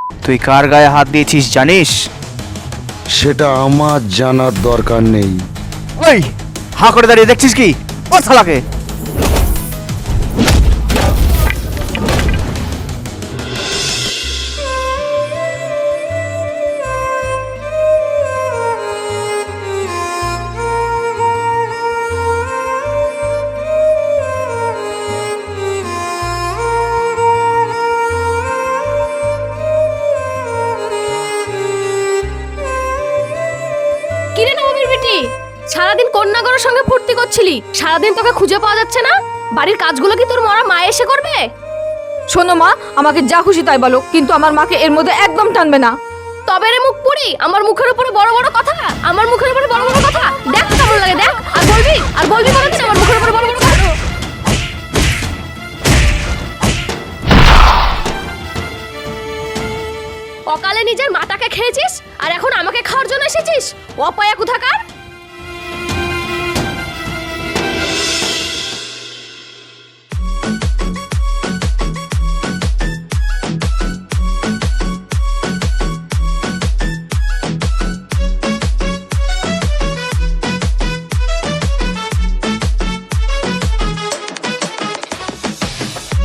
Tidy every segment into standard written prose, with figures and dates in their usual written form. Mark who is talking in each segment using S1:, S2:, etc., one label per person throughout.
S1: তুই কার গায়ে হাত দিয়েছিস জানিস?
S2: সেটা আমার জানার দরকার নেই।
S1: ওই হাঁ করে দাঁড়িয়ে দেখছিস কি? ও শালাকে!
S3: কিরে নবমীর বেটি, সারাদিন কন্যাগরের সঙ্গে ফুর্তি করছিলি, সারাদিন তোকে খুঁজে পাওয়া যাচ্ছে না। বাড়ির কাজগুলো কি তোর মরা মা এসে করবে?
S4: শোনো মা, আমাকে যা খুশি তাই বলো, কিন্তু আমার মাকে এর মধ্যে একদম টানবে না।
S3: তবে রে মুখ পুরি, আমার মুখের উপরে বড় বড় কথা, আমার মুখের উপরে বড় বড় কথা। দেখ কেমন লাগে, দেখ। আর বলবি বলছি আমার মুখের উপরে বড় বড় কথা। অকালে নিজের মাটাকে খেয়েছিস আর এখন আমাকে খাওয়ার জন্য এসেছিস? অপয়া কোথাকার!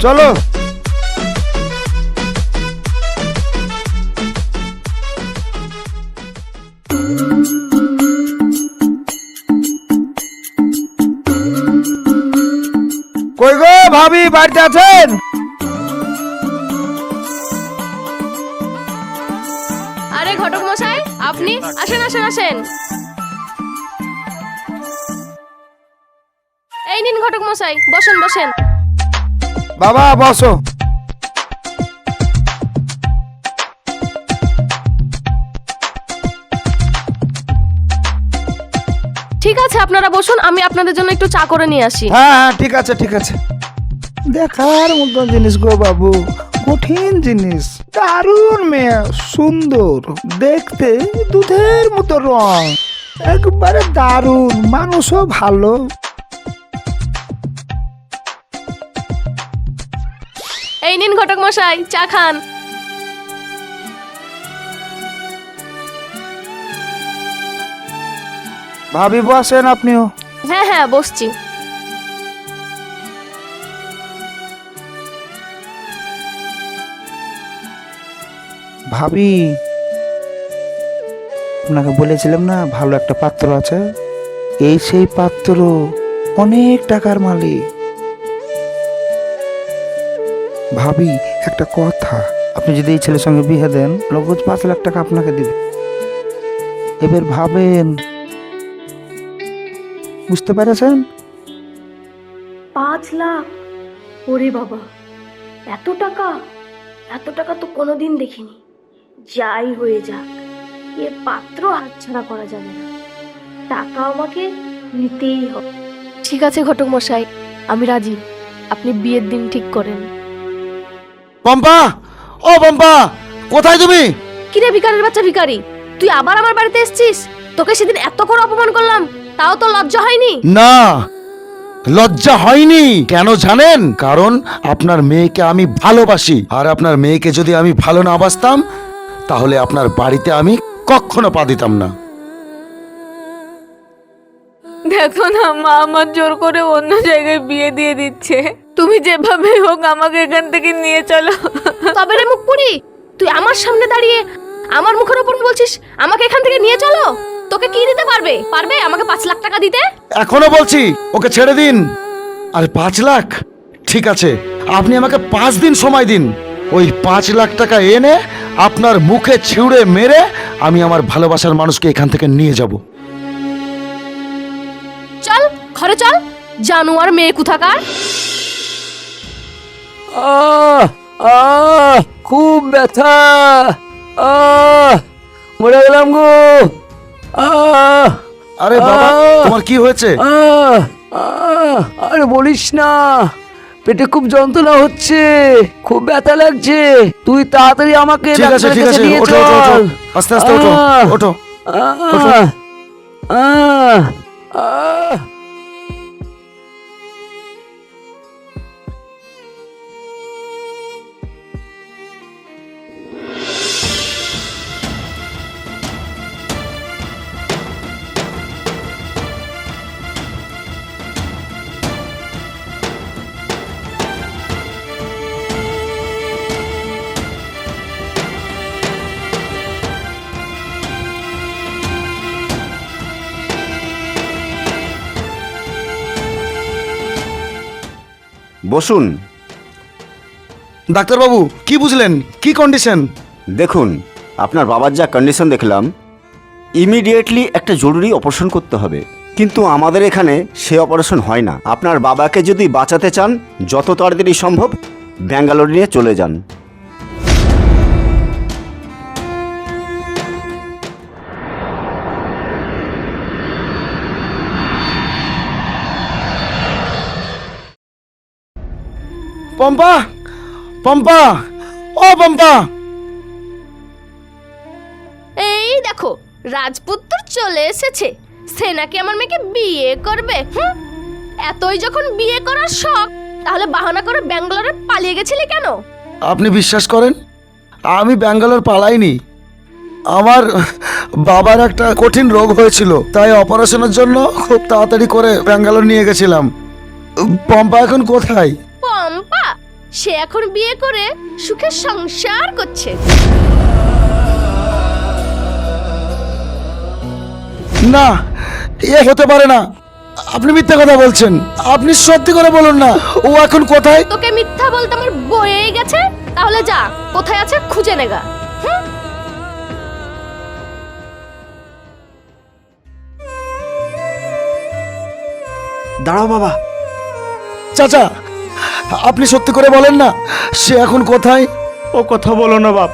S2: চলো। কই গো ভাবি, বাড়িতে আছেন?
S3: আরে ঘটক মশাই, আপনি আসেন আসেন আসেন। এই নিন ঘটক মশাই, বসেন বসেন।
S2: বাবা বসো।
S3: ঠিক আছে, আপনারা বসুন, আমি আপনাদের জন্য একটু চা করে নিয়ে আসি।
S2: হ্যাঁ হ্যাঁ, ঠিক আছে ঠিক আছে। দেখার মতো জিনিস গো বাবু, কঠিন জিনিস। দারুণ মেয়ে, সুন্দর দেখতে, দুধের মতো রং, একবারে দারুণ, মানুষও ভালো।
S3: এই নিন ঘটক মশাই, চা খান।
S2: ভাবি বসেন আপনিও।
S3: হ্যাঁ হ্যাঁ, বসছি।
S2: ভাবি, আপনাকে বলেছিলাম না ভালো একটা পাত্র আছে, এই সেই পাত্র, অনেক টাকার মালিক। ভাবি একটা কথা, আপনি যদি এই ছেলের সঙ্গে বিয়ে দেন, নগদ 5 লাখ টাকা আপনাকে দিবে। এবার ভাবেন, বুঝতে পেরেছেন?
S3: 5 লাখ? ওরে বাবা, এত টাকা! এত টাকা তো কোনোদিন দেখিনি। যাই হয়ে যাক, এ পাত্র হাতছাড়া করা যাবে না, টাকা আমাকে নিতেই হবে। ঠিক আছে ঘটক মশাই, আমি রাজি, আপনি বিয়ের দিন ঠিক করেন।
S2: পম্পা, ও পম্পা, কোথায় তুমি?
S3: কিরে ভিখারির বাচ্চা ভিখারি, তুই আবার আমার বাড়িতে এসেছিস? তোকে সেদিন এত করে অপমান করলাম, তাও তো লজ্জা হয়নি?
S2: না, লজ্জা হয়নি। কেন জানেন? কারণ আপনার মেয়েকে আমি ভালোবাসি, আর আপনার মেয়েকে যদি আমি ভালো না বাসতাম, তাহলে আপনার বাড়িতে আমি কখনো পা দিতাম না।
S4: দেখো না মা, আমার জোর করে অন্য জায়গায় বিয়ে দিয়ে দিচ্ছে। তুমি যেভাবে হোক আমাকে এখান থেকে নিয়ে চলো।
S3: তবে রে মুখ পুরি, তুই আমার সামনে দাঁড়িয়ে আমার মুখের উপর বলছিস আমাকে এখান থেকে নিয়ে চলো? তোকে কি দিতে পারবে? আমাকে 5 লাখ টাকা দিতে?
S2: এখনো বলছি ওকে ছেড়ে দিন। আর 5 লাখ, ঠিক আছে, আপনি আমাকে 5 দিন সময় দিন। ওই 5 লাখ টাকা এনে আপনার মুখে ছিঁড়ে মেরে আমি আমার ভালোবাসার মানুষকে এখান থেকে নিয়ে যাব।
S3: চল ঘরে চল, জানোয়ার মেয়ে কোথাকার!
S5: খুব ব্যথা, মরে গেলাম গো।
S2: আরে বাবা, তোমার কি হয়েছে?
S5: আরে বলিস না, পেটে খুব যন্ত্রণা হচ্ছে, খুব ব্যথা লাগছে। তুই তাড়াতাড়ি আমাকে
S2: ঠিক আছে ঠিক আছে,
S5: নিয়ে
S2: ওঠো ওঠো ওঠো,
S5: চল।
S2: আস্তে আস্তে ওঠো ওঠো।
S1: বসুন।
S2: ডাক্তারবাবু কি বুঝলেন, কি কন্ডিশন?
S1: দেখুন, আপনার বাবার যা কন্ডিশন দেখলাম, ইমিডিয়েটলি একটা জরুরি অপারেশন করতে হবে, কিন্তু আমাদের এখানে সে অপারেশন হয় না। আপনার বাবাকে যদি বাঁচাতে চান যত তাড়াতাড়ি সম্ভব ব্যাঙ্গালোর নিয়ে চলে যান।
S2: পম্পা, পম্পা, ও পম্পা।
S3: এই দেখো, রাজপুত্র চলে এসেছে। সে নাকি আমার মেয়েকে বিয়ে করবে। এতই যখন বিয়ে করার শখ, তাহলে বাহানা করে ব্যাঙ্গালোরে পালিয়ে গেছিলি কেন?
S2: আপনি বিশ্বাস করেন, আমি ব্যাঙ্গালোর পালাইনি। আমার বাবার একটা কঠিন রোগ হয়েছিল, তাই অপারেশনের জন্য খুব তাড়াতাড়ি করে ব্যাঙ্গালোর নিয়ে গেছিলাম। পম্পা এখন কোথায়?
S3: পম্পা সে এখন বিয়ে করে সুখে সংসার করছে।
S2: না, এ হতে পারে না। আপনি মিথ্যা কথা বলছেন। আপনি সত্যি করে বলুন না, ও এখন কোথায়?
S3: তোকে মিথ্যা বলতে আমার বয়েই গেছে। তাহলে যা, কোথায় আছে খুঁজে নেগা।
S1: দাঁড়াও বাবা।
S2: চাচা, আপনি সত্যি করে বলেন না, সে এখন কোথায়?
S6: ও কথা বলো না বাপ,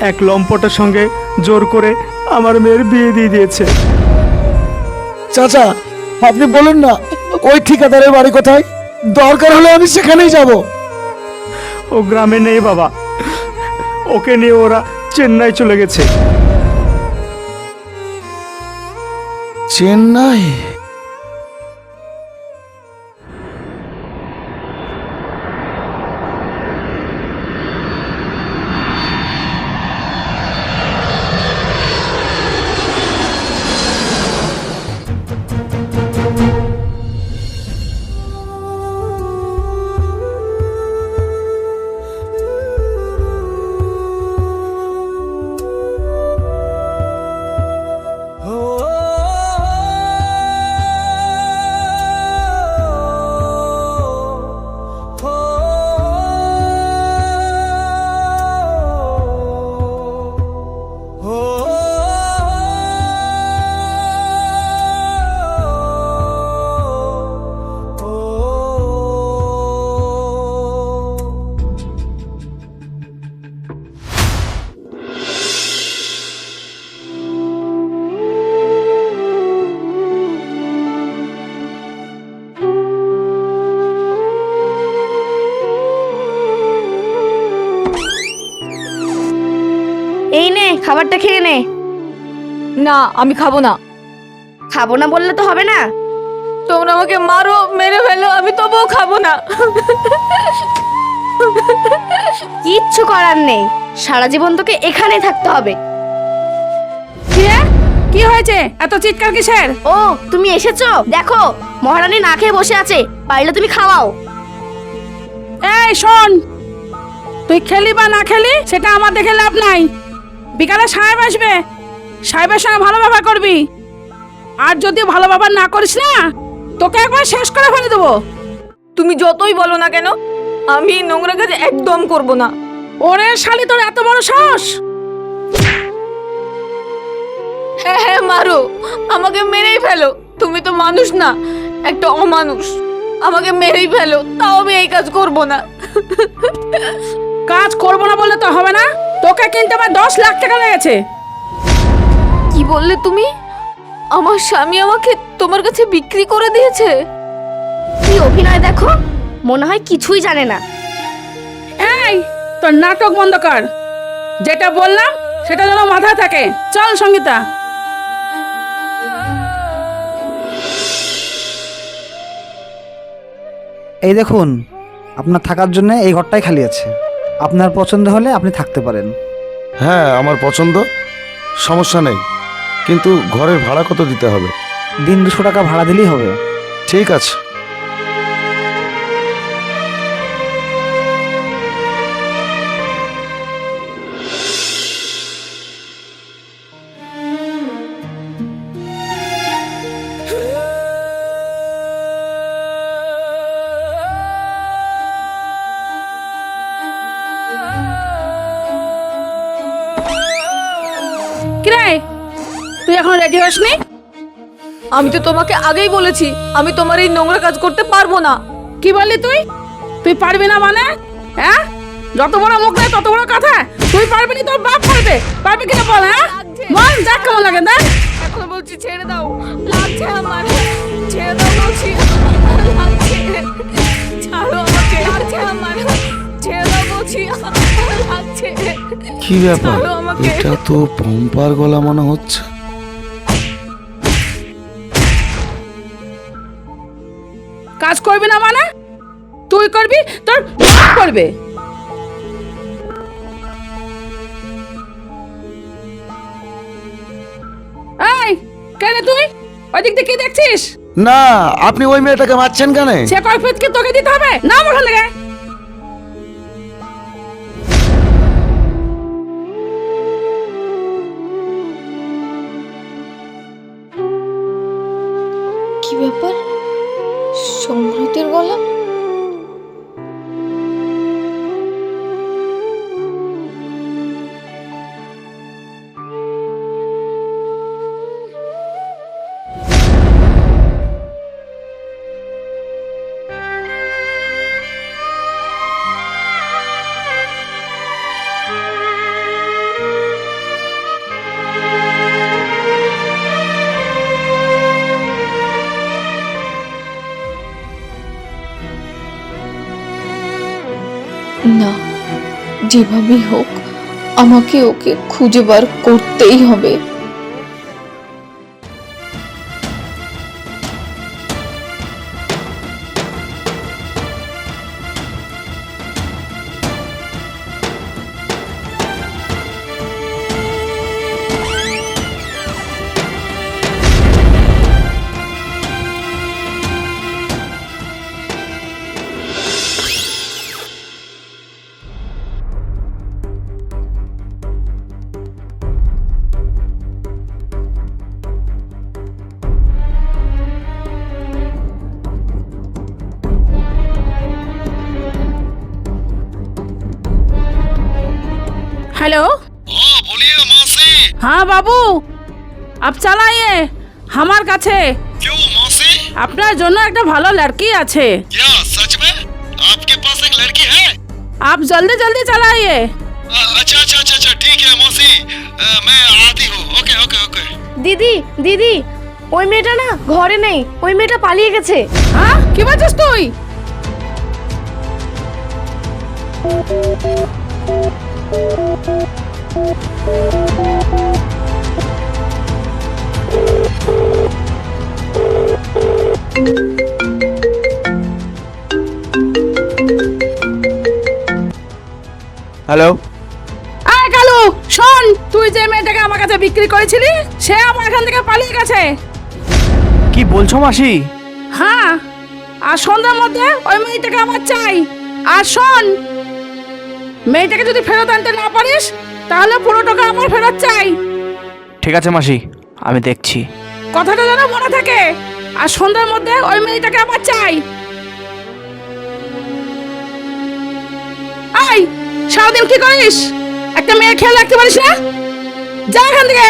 S6: এক লম্পটের সঙ্গে জোর করে আমার মেয়ের বিয়ে দিয়ে দিয়েছে।
S2: চাচা, আপনি বলুন না, ওই ঠিকাদারের বাড়ি কোথায়? দরকার হলে আমি সেখানেই যাব।
S6: ও গ্রামে নেই বাবা, ওকে নিয়ে ওরা চেন্নাই চলে গেছে।
S2: চেন্নাই?
S3: এই নে, খাবারটা খেয়ে নে।
S4: না, আমি খাবো না।
S3: খাবো না বললে তো হবে না।
S4: তোমরা আমাকে মারো, মেরে ফেলো, আমি তবুও খাবো না।
S3: কিচ্ছু করার নেই, সারা জীবন তোকে এখানেই থাকতে হবে।
S7: কি হয়েছে? এত চিৎকার কিসের?
S3: ও, তুমি এসেছো? দেখো, মহারানী না খেয়ে বসে আছে, পারলে তুমি খাওয়াও।
S7: এই শোন, তুই খেলি বা না খেলি সেটা আমার দেখে লাভ নাই। বিকালে সাহেব আসবে, সাহেবের সঙ্গে ভালো ব্যবহার করবি। আর যদি ভালো ব্যবহার না করিস না, তোকে একবার শেষ করে ফেলে দেবো।
S4: তুমি যতই বলো না কেন, আমি এই নোংরা কাজ একদম করব না।
S7: ওরে শালি, তোর এত বড় সাহস!
S4: হ্যাঁ হ্যাঁ, মারো, আমাকে মেরেই ফেলো। তুমি তো মানুষ না, একটা অমানুষ। আমাকে মেরেই ফেলো, তাও আমি এই কাজ করব না।
S7: কাজ করবো না বললে তো হবে না। তোকে কিন্তু আমার 10 লাখ টাকা লেগেছে।
S4: কি বললে তুমি? আমার স্বামী আমাকে তোমার কাছে বিক্রি করে দিয়েছে?
S3: কি অভিনয় দেখো, মনে হয় কিছুই জানে না।
S7: এই, তোর নাটক বন্ধ কর। যেটা বললাম সেটা যেন মাথায় থাকে। চল সঙ্গীতা।
S8: এই দেখুন, আপনার থাকার জন্য এই ঘরটাই খালি আছে। আপনার পছন্দ হলে আপনি থাকতে পারেন।
S2: হ্যাঁ, আমার পছন্দ, সমস্যা নেই। কিন্তু ঘরের ভাড়া কত দিতে হবে?
S8: দিন 200 টাকা ভাড়া দিলেই হবে।
S2: ঠিক আছে।
S7: কিরে তুই এখন রেডি হসনি?
S4: আমি তো তোমাকে আগেই বলেছি আমি তোমার এই নোংরা কাজ করতে পারবো না।
S7: কি বললি তুই? তুই পারবি না মানে? হ্যাঁ, যত বড় মুখ দেয় তত বড় কথা। তুই পারবি না, তোর বাপ পারবে। পারবি কিনা বল? হ্যাঁ বল, দেখ কেমন লাগে দেখ।
S4: এখন বলছি ছেড়ে দাও, লাগছে আমার, ছেড়ে দাও বলছি, লাগছে, ছাড়ো আমাকে, লাগছে আমার, ছেড়ে দাও বলছি, লাগছে।
S9: কি ব্যাপার,
S4: ছাড়ো আমাকে।
S9: এটা তো পম্পার গলা মনে হচ্ছে।
S7: কাজ করবি না মানে? তুই করবি, তোর বাপ করবে। এই কেন তুই ওইদিক দিয়ে কি দেখছিস?
S9: না, আপনি ওই মেয়েটাকে মারছেন কেন?
S7: সে কৈফিয়ত কি তোকে দিতে হবে? না ওখান থেকে।
S4: কি ব্যাপার, সম্রাটের গলা? না, যেভাবেই হোক আমাকে ওকে খুঁজে বার করতেই হবে।
S7: हेलो,
S9: बोलिए मौसी।
S7: हाँ बाबू, अब चलाइए हमार काছে।
S9: क्यों मौसी?
S7: আপনার জন্য একটা ভালো লড়কি আছে।
S9: क्या सच में आपके पास एक लड़की है?
S7: आप जल्दी जल्दी चलाइए।
S9: अच्छा अच्छा अच्छा अच्छा, ठीक है मौसी, मैं आती हूँ। Okay okay okay.
S3: দিদি দিদি, ওই মেয়েটা না ঘরে নেই, ওই মেয়েটা পালিয়ে গেছে।
S7: হ্যাঁ কি বলছিস তুই?
S6: হ্যালো,
S7: আয় কালু শোন, তুই যে মেয়েটাকে আমার কাছে বিক্রি করেছিলি সে আমার এখান থেকে পালিয়ে গেছে।
S6: কি বলছো মাসি?
S7: হ্যাঁ, আর সন্ধ্যার মধ্যে ওই মেয়েটাকে আমার চাই। আর শোন, মেয়েটাকে যদি ফেরত আনতে না পারিস তাহলে পুরো টাকা আমার ফেরত চাই।
S6: ঠিক আছে মাসি, আমি দেখছি।
S7: কথাটা যেন মনে থাকে। আর সন্ধ্যার মধ্যে ওই মেয়েটাকে আমার চাই। আই, সারাদিন কি করিস? একটা মেয়ের খেয়াল রাখতে পারিস না? যা এখান থেকে।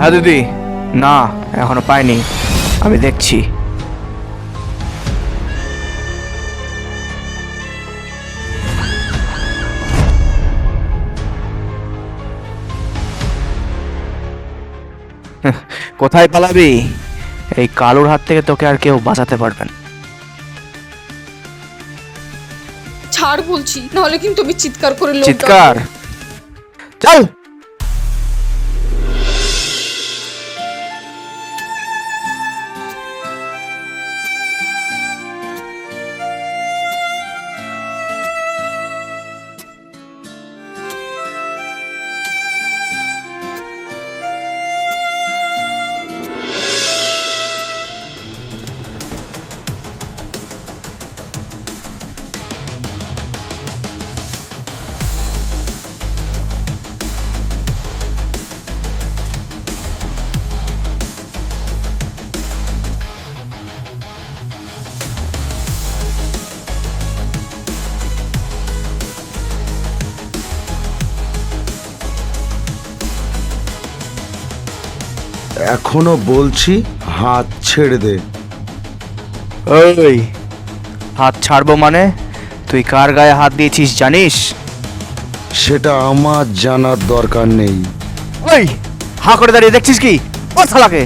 S10: হ্যাঁ দিদি, না এখনো পাইনি, আমি দেখছি। কোথায় পালাবি? এই কালুর হাত থেকে তোকে আর কেউ বাঁচাতে পারবে না।
S4: ছাড় বলছি, নাহলে কিন্তু আমি চিৎকার করে লোক
S10: চিৎকার? চল।
S11: এখনো বলছি, হাত ছেড়ে দে।
S10: ওই, হাত ছাড়বো মানে? তুই কার গায়ে হাত দিয়েছিস জানিস?
S11: সেটা আমার জানার দরকার নেই।
S10: ওই, হা করে দাঁড়িয়ে দেখছিস কি? ও শালাকে!